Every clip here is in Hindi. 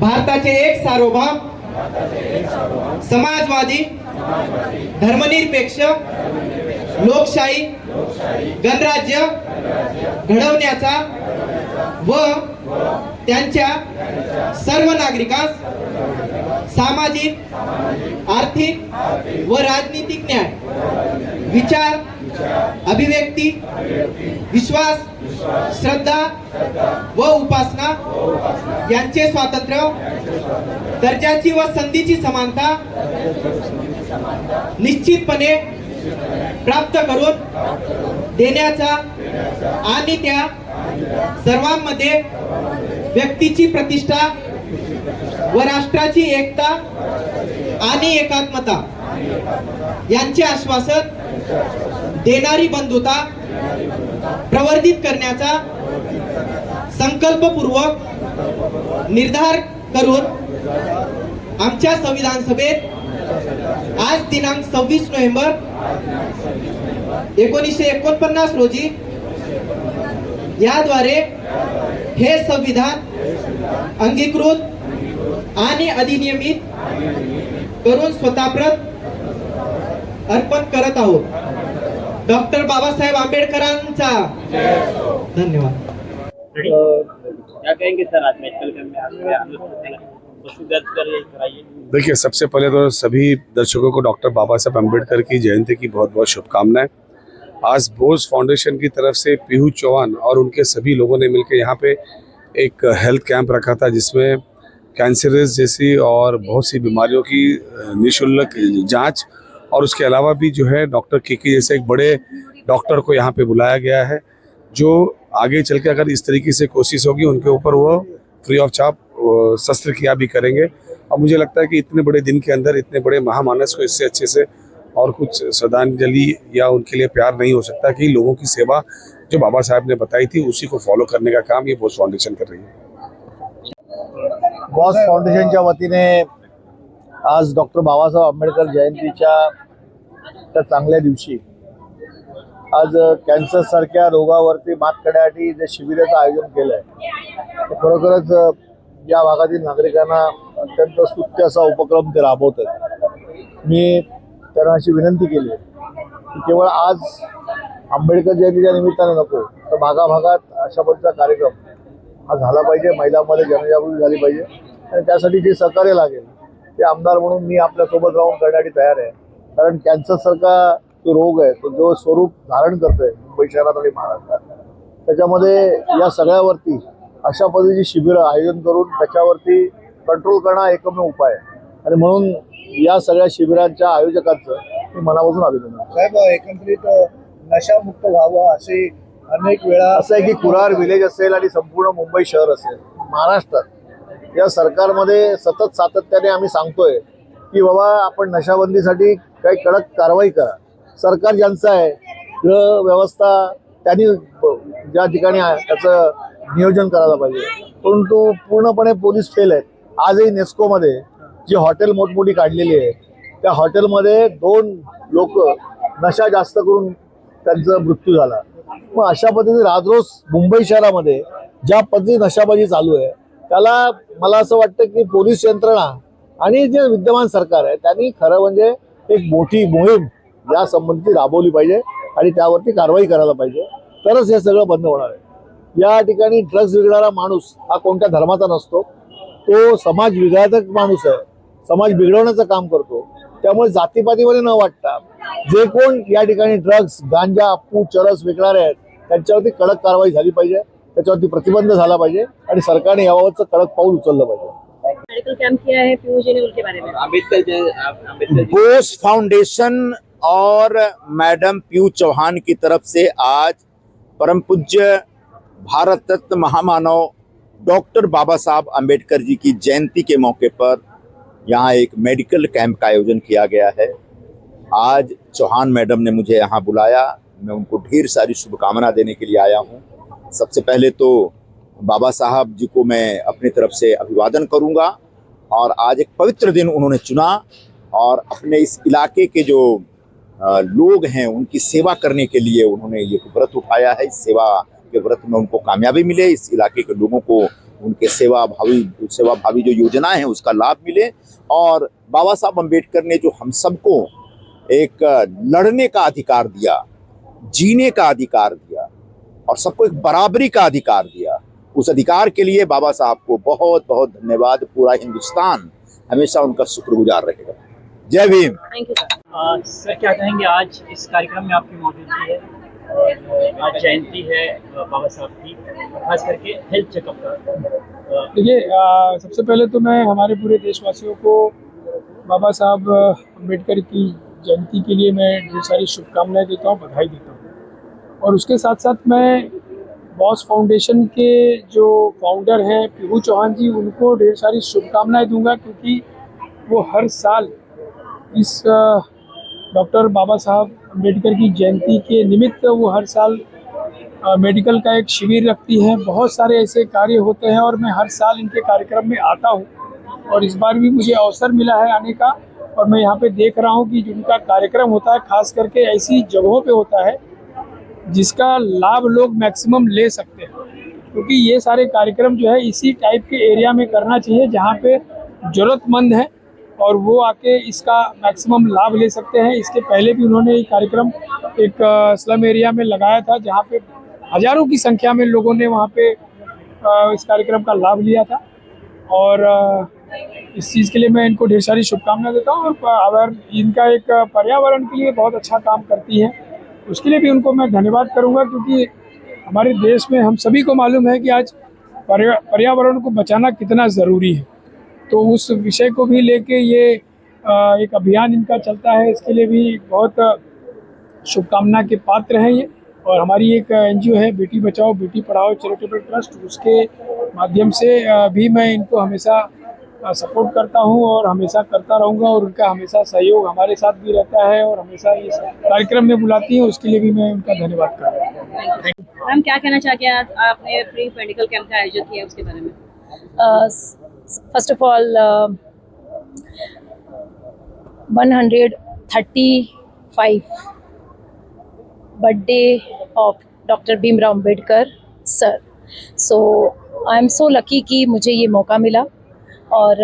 भारताचे एक सार्वभौम समाजवादी धर्मनिरपेक्ष लोकशाही गणराज्य घडवण्याचा व त्यांच्या सर्व नागरिकांस सामाजिक आर्थिक व राजनीतिक न्याय विचार अभिव्यक्ती विश्वास श्रद्धा व उपासना यांचे स्वातंत्र्य दर्जाची व संधीची समानता निश्चितपणे प्राप्त करून देण्याचा आणि त्या सर्वांमध्ये व्यक्तीची प्रतिष्ठा व राष्ट्राची एकता आणि एकात्मता यांचे आश्वासन देणारी बंधुता प्रवर्धित करण्याचा संकल्पपूर्वक निर्धार करून आमच्या संविधान सभेत आज दिनांक 26 नोव्हेंबर 1949 रोजी याद्वारे हे संविधान अंगीकृत आणि अधिनियमित करून स्वतःप्रत अर्पण करत आहोत. डॉक्टर बाबासाहेब आंबेडकरांचा धन्यवाद. क्या कहेंगे सर, आज मेडिकल कैंप में देखिए, सबसे पहले तो सभी दर्शकों को डॉक्टर बाबा साहब अम्बेडकर की जयंती की बहुत बहुत शुभकामनाएं. आज बोस फाउंडेशन की तरफ से पीहू चौहान और उनके सभी लोगों ने मिलकर यहाँ पे एक हेल्थ कैंप रखा था, जिसमें कैंसरस जैसी और बहुत सी बीमारियों की निःशुल्क जांच और उसके अलावा भी जो है डॉक्टर केके जैसे एक बड़े डॉक्टर को यहाँ पे बुलाया गया है, जो आगे चल के अगर इस तरीके से कोशिश होगी उनके ऊपर वो फ्री ऑफ चार्ज शस्त्रक्रिया भी करेंगे. और मुझे लगता है कि इतने बड़े दिन के अंदर इतने बड़े महामानस को इससे अच्छे से और कुछ श्रद्धांजलि या उनके लिए प्यार नहीं हो सकता कि लोगों की सेवा जो बाबा साहब ने बताई थी उसी को फॉलो करने का काम ये बोस फाउंडेशन कर रही है. बॉस फाउंडेशनच्या वतीने आज डॉक्टर बाबासाहेब आंबेडकर जयंतीच्या त्या चांगल्या दिवशी आज कॅन्सर सारख्या रोगावरती मात करण्यासाठी जे शिबिराचं आयोजन केलं आहे ते खरोखरच या भागातील नागरिकांना अत्यंत स्तुत्य असा उपक्रम ते राबवतात. मी त्यांना अशी विनंती केली की केवळ आज आंबेडकर जयंतीच्या निमित्ताने नको तर भागाभागात अशा पद्धतीचा कार्यक्रम हा झाला पाहिजे. महिलांमध्ये जनजागृती झाली पाहिजे आणि त्यासाठी जे सहकार्य लागेल ते आमदार म्हणून मी आपल्यासोबत राहून करण्यासाठी तयार आहे. कारण कॅन्सरसारखा जो रोग आहे तो जो स्वरूप धारण करतोय मुंबई शहरात आणि महाराष्ट्रात, त्याच्यामध्ये या सगळ्यावरती अशा पद्धतीची शिबिरं आयोजन करून त्याच्यावरती कंट्रोल करणं एकमेव उपाय आहे. आणि म्हणून या सगळ्या शिबिरांच्या आयोजकांचं मी मनापासून अभिनंदन. साहेब, एकंदरीत नशामुक्त व्हावं असे अनेक वेळा असं आहे की कुरार विलेज असेल आणि संपूर्ण मुंबई शहर असेल महाराष्ट्रात या सरकारमध्ये सतत सातत्याने आम्ही सांगतोय की बाबा आपण नशाबंदीसाठी काही कडक कारवाई करा. सरकार ज्यांचं आहे, गृह व्यवस्था त्यांनी ज्या ठिकाणी त्याचं नियोजन करायला पाहिजे, परंतु पूर्णपणे पोलीस फेल आहेत. आजही नेस्कोमध्ये जी हॉटेल मोठमोठी काढलेली आहे त्या हॉटेलमध्ये 2 लोक नशा जास्त करून त्यांचा मृत्यू झाला. मग अशा पद्धतीने राजरोज मुंबई शहरामध्ये ज्या पद्धती नशाबाजी चालू आहे त्याला मला असं वाटतं की पोलीस यंत्रणा आणि जे विद्यमान सरकार आहे त्यांनी खरं म्हणजे एक मोठी मोहीम या संबंधी राबवली पाहिजे आणि त्यावरती कारवाई करायला पाहिजे, तरच हे सगळं बंद होणार आहे. या ठिकाणी ड्रग्ज विकणारा माणूस हा कोणत्या धर्माचा नसतो, तो समाज विघातक माणूस आहे, समाज बिघडवण्याचं काम करतो. त्यामुळे जातीपातीमध्ये न वाटता जे कोण या ठिकाणी ड्रग्ज गांजा अप्पू चरस विकणारे आहेत त्यांच्यावरती कडक कारवाई झाली पाहिजे, त्याच्यावरती प्रतिबंध झाला पाहिजे आणि सरकारने याबाबतचं कडक पाऊल उचललं पाहिजे. मेडिकल कैंप किया है पीयू जी ने, उनके बारे में अम्बेडकर बोस फाउंडेशन और मैडम पीयू चौहान की तरफ से आज परम पूज्य भारत रत्न महामानव डॉक्टर बाबा साहब अम्बेडकर जी की जयंती के मौके पर यहाँ एक मेडिकल कैंप का आयोजन किया गया है. आज चौहान मैडम ने मुझे यहाँ बुलाया, मैं उनको ढेर सारी शुभकामना देने के लिए आया हूँ. सबसे पहले तो बाबा साहब जी को मैं अपनी तरफ से अभिवादन करूँगा और आज एक पवित्र दिन उन्होंने चुना और अपने इस इलाके के जो लोग हैं उनकी सेवा करने के लिए उन्होंने ये व्रत उठाया है. इस सेवा के व्रत में उनको कामयाबी मिले, इस इलाके के लोगों को उनके सेवा भावी जो योजनाएं हैं उसका लाभ मिले, और बाबा साहब अम्बेडकर ने जो हम सबको एक लड़ने का अधिकार दिया, जीने का अधिकार दिया और सबको एक बराबरी का अधिकार दिया, उस अधिकार के लिए बाबा साहब को बहुत बहुत धन्यवाद। पूरा हिंदुस्तान हमेशा उनका शुक्रगुजार रहेगा। जय Bhim. Thank you sir. Sir क्या कहेंगे, आज इस कार्यक्रम में आपकी मौजूदगी है और आज जयंती है बाबा साहब की, खास करके हेल्थ चेकअप का। देखिए, सबसे पहले तो मैं हमारे पूरे देशवासियों को बाबा साहब अम्बेडकर की जयंती के लिए मैं ढेर सारी शुभकामनाएं देता हूँ, बधाई देता हूँ। और उसके साथ साथ मैं बॉस फाउंडेशन के जो फाउंडर हैं पीहू चौहान जी, उनको ढेर सारी शुभकामनाएं दूंगा, क्योंकि वो हर साल इस डॉक्टर बाबा साहब अम्बेडकर की जयंती के निमित्त वो हर साल मेडिकल का एक शिविर रखती है। बहुत सारे ऐसे कार्य होते हैं और मैं हर साल इनके कार्यक्रम में आता हूँ, और इस बार भी मुझे अवसर मिला है आने का। और मैं यहाँ पे देख रहा हूँ कि जिनका कार्यक्रम होता है खास करके ऐसी जगहों पे होता है जिसका लाभ लोग मैक्सिमम ले सकते हैं, क्योंकि ये सारे कार्यक्रम जो है इसी टाइप के एरिया में करना चाहिए जहाँ पे ज़रूरतमंद है और वो आके इसका मैक्सिमम लाभ ले सकते हैं। इसके पहले भी उन्होंने ये कार्यक्रम एक स्लम एरिया में लगाया था, जहाँ पे हज़ारों की संख्या में लोगों ने वहाँ पे इस कार्यक्रम का लाभ लिया था। और इस चीज़ के लिए मैं इनको ढेर सारी शुभकामनाएं देता हूँ। और अगर इनका एक पर्यावरण के लिए बहुत अच्छा काम करती है, उसके लिए भी उनको मैं धन्यवाद करूँगा, क्योंकि हमारे देश में हम सभी को मालूम है कि आज पर्यावरण को बचाना कितना ज़रूरी है। तो उस विषय को भी लेके ये एक अभियान इनका चलता है, इसके लिए भी बहुत शुभकामना के पात्र हैं ये। और हमारी एक एनजीओ है बेटी बचाओ बेटी पढ़ाओ चैरिटेबल ट्रस्ट, उसके माध्यम से भी मैं इनको हमेशा सपोर्ट करता हूं और हमेशा करता रहूंगा, और उनका हमेशा सहयोग हमारे साथ भी रहता है और हमेशा इस कार्यक्रम में बुलाती है, उसके लिए भी मैं उनका धन्यवाद करता हूँ। मैम क्या कहना चाहते हैं, आज आपने फ्री मेडिकल कैंप का आयोजन किया उसके बारे में? First of all, 135 birthday of Dr. Bhimrao Ambedkar sir. So I am so lucky कि मुझे ये मौका मिला। और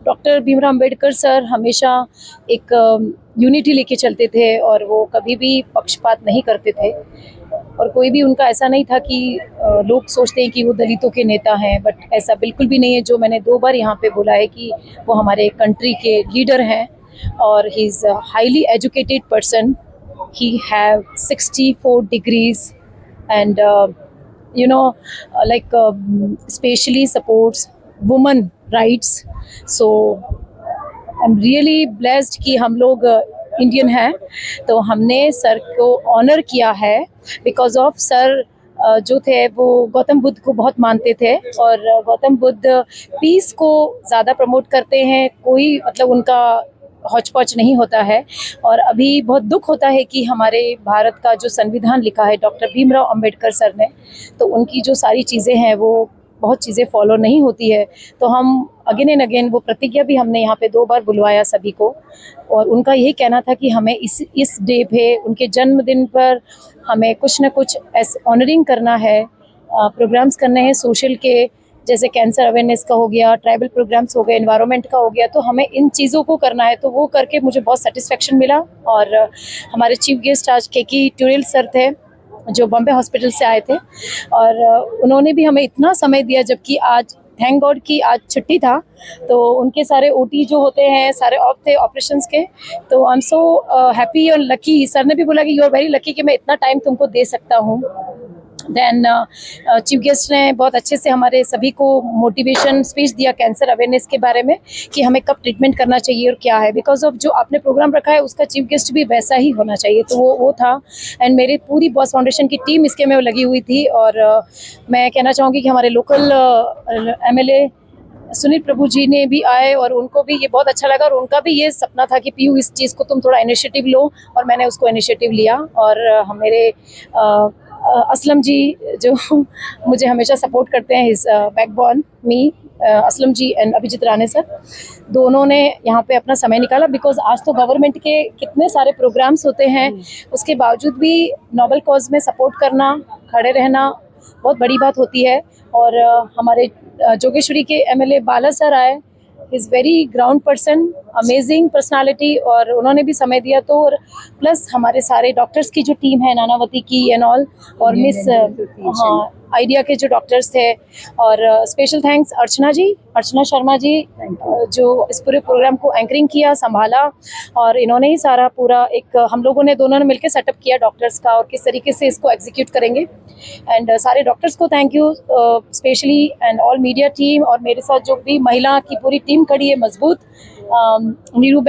डॉक्टर भीमराव अम्बेडकर सर हमेशा एक यूनिटी लेके चलते थे और वो कभी भी पक्षपात नहीं करते थे, और कोई भी उनका ऐसा नहीं था कि लोग सोचते हैं कि वो दलितों के नेता हैं, बट ऐसा बिल्कुल भी नहीं है। जो मैंने 2 बार यहाँ पे बोला है कि वो हमारे कंट्री के लीडर हैं, और he is highly educated person. He have 64 degrees and you know like especially supports women rights. So I'm really blessed कि हम लोग इंडियन हैं, तो हमने सर को ऑनर किया है बिकॉज ऑफ सर जो थे वो गौतम बुद्ध को बहुत मानते थे, और गौतम बुद्ध पीस को ज़्यादा प्रमोट करते हैं। कोई मतलब उनका हौच-पौच नहीं होता है। और अभी बहुत दुख होता है कि हमारे भारत का जो संविधान लिखा है डॉक्टर भीमराव अम्बेडकर सर ने, तो उनकी जो सारी चीज़ें हैं वो बहुत चीज़ें फॉलो नहीं होती है। तो हम अगेन एंड अगेन वो प्रतिज्ञा भी हमने यहाँ पे 2 बार बुलवाया सभी को, और उनका यही कहना था कि हमें इस डे पे उनके जन्मदिन पर हमें कुछ न कुछ ऐसे ऑनरिंग करना है, प्रोग्राम्स करने हैं सोशल के, जैसे कैंसर अवेयरनेस का हो गया, ट्राइबल प्रोग्राम्स हो गए, एनवायरनमेंट का हो गया। तो हमें इन चीज़ों को करना है, तो वो करके मुझे बहुत सेटिस्फेक्शन मिला। और हमारे चीफ गेस्ट आज केकी ट्यूरेल सर थे जो बॉम्बे हॉस्पिटल से आए थे, और उन्होंने भी हमें इतना समय दिया, जबकि आज थैंक गॉड कि आज छुट्टी था, तो उनके सारे ओटी जो होते हैं सारे ऑफ थे ऑपरेशंस के। तो आई एम सो हैप्पी और लकी। सर ने भी बोला कि यू आर वेरी लकी कि मैं इतना टाइम तुमको दे सकता हूँ। देन चीफ गेस्ट ने बहुत अच्छे से हमारे सभी को मोटिवेशन स्पीच दिया कैंसर अवेयरनेस के बारे में कि हमें कब ट्रीटमेंट करना चाहिए और क्या है। बिकॉज ऑफ जो आपने प्रोग्राम रखा है उसका चीफ गेस्ट भी वैसा ही होना चाहिए, तो वो था। एंड मेरी पूरी बॉस फाउंडेशन की टीम इसके में लगी हुई थी। और मैं कहना चाहूँगी कि हमारे लोकल MLA सुनील प्रभु जी ने भी आए और उनको भी ये बहुत अच्छा लगा, और उनका भी ये सपना था कि पीयू इस चीज़ को तुम थोड़ा इनिशिएटिव लो, और मैंने उसको इनिशिएटिव लिया। और मेरे असलम जी जो मुझे हमेशा सपोर्ट करते हैं, his backbone me, Aslam ji and Abhijit Rane sir, दोनों ने यहाँ पे अपना समय निकाला। बिकॉज आज तो गवर्नमेंट के कितने सारे प्रोग्राम्स होते हैं, उसके बावजूद भी नोबल कॉज में सपोर्ट करना, खड़े रहना, बहुत बड़ी बात होती है। और हमारे जोगेश्वरी के MLA बाला सर आए, is very ground person, amazing personality, और उन्होंने भी समय दिया। तो और प्लस हमारे सारे डॉक्टर्स की जो टीम है नानावती की एंड ऑल, और मिस हाँ आइडिया के जो डॉक्टर्स थे, और स्पेशल थैंक्स अर्चना शर्मा जी, जो इस पूरे प्रोग्राम को एंकरिंग किया, संभाला, और इन्होंने ही सारा पूरा एक हम लोगों ने दोनों ने मिलकर सेटअप किया डॉक्टर्स का, और किस तरीके से इसको एग्जीक्यूट करेंगे। एंड सारे डॉक्टर्स को thank you specially, and all media team, और मेरे साथ जो भी महिला की पूरी टीम खड़ी है मजबूत, नीरू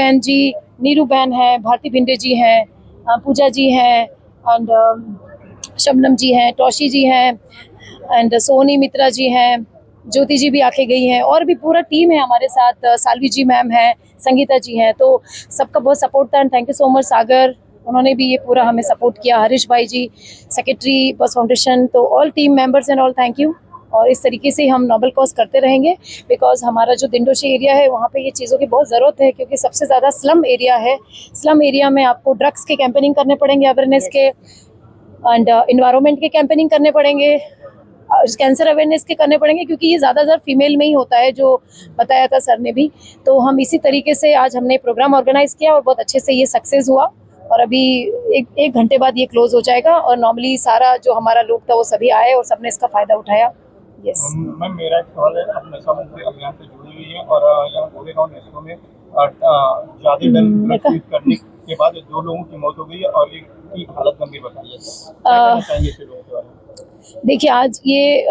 बहन है, भारती भिंडे जी हैं, पूजा जी हैं, एंड शबनम जी हैं, टोशी जी हैं, एंड सोनी मित्रा जी हैं, ज्योति जी भी आके गई हैं, और भी पूरा टीम है हमारे साथ, सालवी जी मैम हैं, संगीता जी हैं। तो सबका बहुत सपोर्ट था, and thank you so much Sagar, उन्होंने भी ये पूरा हमें सपोर्ट किया, हरीश भाई जी सेक्रेटरी बस फाउंडेशन, तो all team members and all thank you. और इस तरीके से हम नोबल कॉज करते रहेंगे, बिकॉज हमारा जो दिंडोशी एरिया है वहाँ पे ये चीज़ों की बहुत ज़रूरत है, क्योंकि सबसे ज़्यादा स्लम एरिया है। स्लम एरिया में आपको ड्रग्स के कैंपेनिंग करने पड़ेंगे, अवेयरनेस के, एंड इन्वायरमेंट के कैंपेनिंग करने पड़ेंगे, कैंसर अवेयरनेस के करने पड़ेंगे, क्योंकि ये ज़्यादातर फीमेल में ही होता है, जो बताया था सर ने भी। तो हम इसी तरीके से आज हमने प्रोग्राम ऑर्गेनाइज किया, और बहुत अच्छे से ये सक्सेस हुआ, और अभी एक घंटे बाद ये क्लोज हो जाएगा। और नॉर्मली सारा जो हमारा लोग था वो सभी आए और सबने इसका फ़ायदा उठाया। यस मैम, मेरा एक सवाल है, आप नशा मुक्ति अभियान से जुड़ी हुई है, और यहाँ गोरेगांव नेस्को में ज्यादा ड्रग्स यूज करने के बाद 2 लोगों की मौत हो गई है, और एक की हालत गंभीर बताई है। क्या कहना चाहेंगे ऐसे लोगों के बारे में? देखिए, आज ये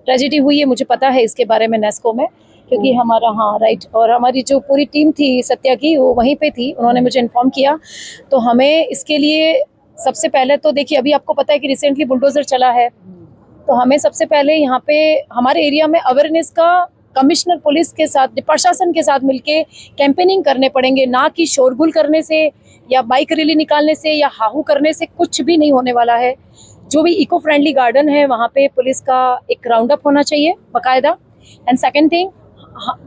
ट्रेजेडी हुई है, मुझे पता है इसके बारे में नेस्को में, क्योंकि हमारा राइट, और हमारी जो पूरी टीम थी सत्या की वो वहीं पे थी, उन्होंने मुझे इन्फॉर्म किया। तो हमें इसके लिए सबसे पहले तो देखिए, अभी आपको पता है कि रिसेंटली बुलडोजर चला है, तो हमें सबसे पहले यहाँ पे हमारे एरिया में अवेयरनेस का कमिश्नर पुलिस के साथ, प्रशासन के साथ मिलके कैंपेनिंग करने पड़ेंगे, ना कि शोरगुल करने से या बाइक रैली निकालने से या हाहू करने से कुछ भी नहीं होने वाला है। जो भी इको फ्रेंडली गार्डन है वहाँ पे पुलिस का एक राउंड अप होना चाहिए बाकायदा। एंड सेकंड थिंग,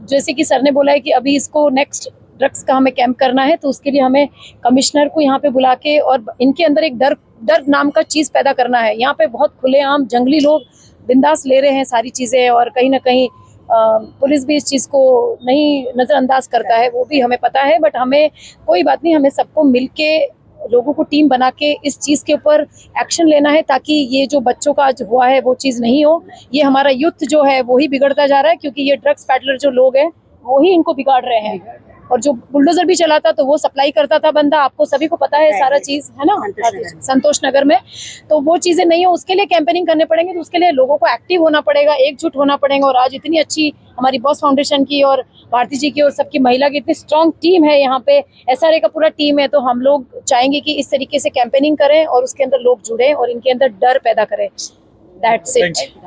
जैसे कि सर ने बोला है कि अभी इसको नेक्स्ट ड्रग्स का हमें कैंप करना है, तो उसके लिए हमें कमिश्नर को यहाँ पे बुला के और इनके अंदर एक डर नाम का चीज़ पैदा करना है। यहाँ पे बहुत खुलेआम जंगली लोग बिंदास ले रहे हैं सारी चीज़ें, और कहीं ना कहीं पुलिस भी इस चीज़ को नहीं नज़रअंदाज करता है, वो भी हमें पता है। बट हमें कोई बात नहीं, हमें सबको मिलके लोगों को टीम बना के इस चीज़ के ऊपर एक्शन लेना है, ताकि ये जो बच्चों का आज हुआ है वो चीज़ नहीं हो। ये हमारा यूथ जो है वो ही बिगड़ता जा रहा है, क्योंकि ये ड्रग्स पैडलर जो लोग हैं वो ही इनको बिगाड़ रहे हैं। और जो बुलडोजर भी चलाता तो वो सप्लाई करता था बंदा, आपको सभी को पता है सारा चीज़, है ना, संतोष नगर में। तो वो चीज़ें नहीं हो, उसके लिए कैंपेनिंग करने पड़ेंगे, तो उसके लिए लोगों को एक्टिव होना पड़ेगा, एकजुट होना पड़ेगा। और आज इतनी अच्छी हमारी बॉस फाउंडेशन की और भारती जी की और सबकी महिला की इतनी स्ट्रॉन्ग टीम है यहाँ पे, SRA का पूरा टीम है, तो हम लोग चाहेंगे कि इस तरीके से कैंपेनिंग करें और उसके अंदर लोग जुड़ें और इनके अंदर डर पैदा करें। That's it.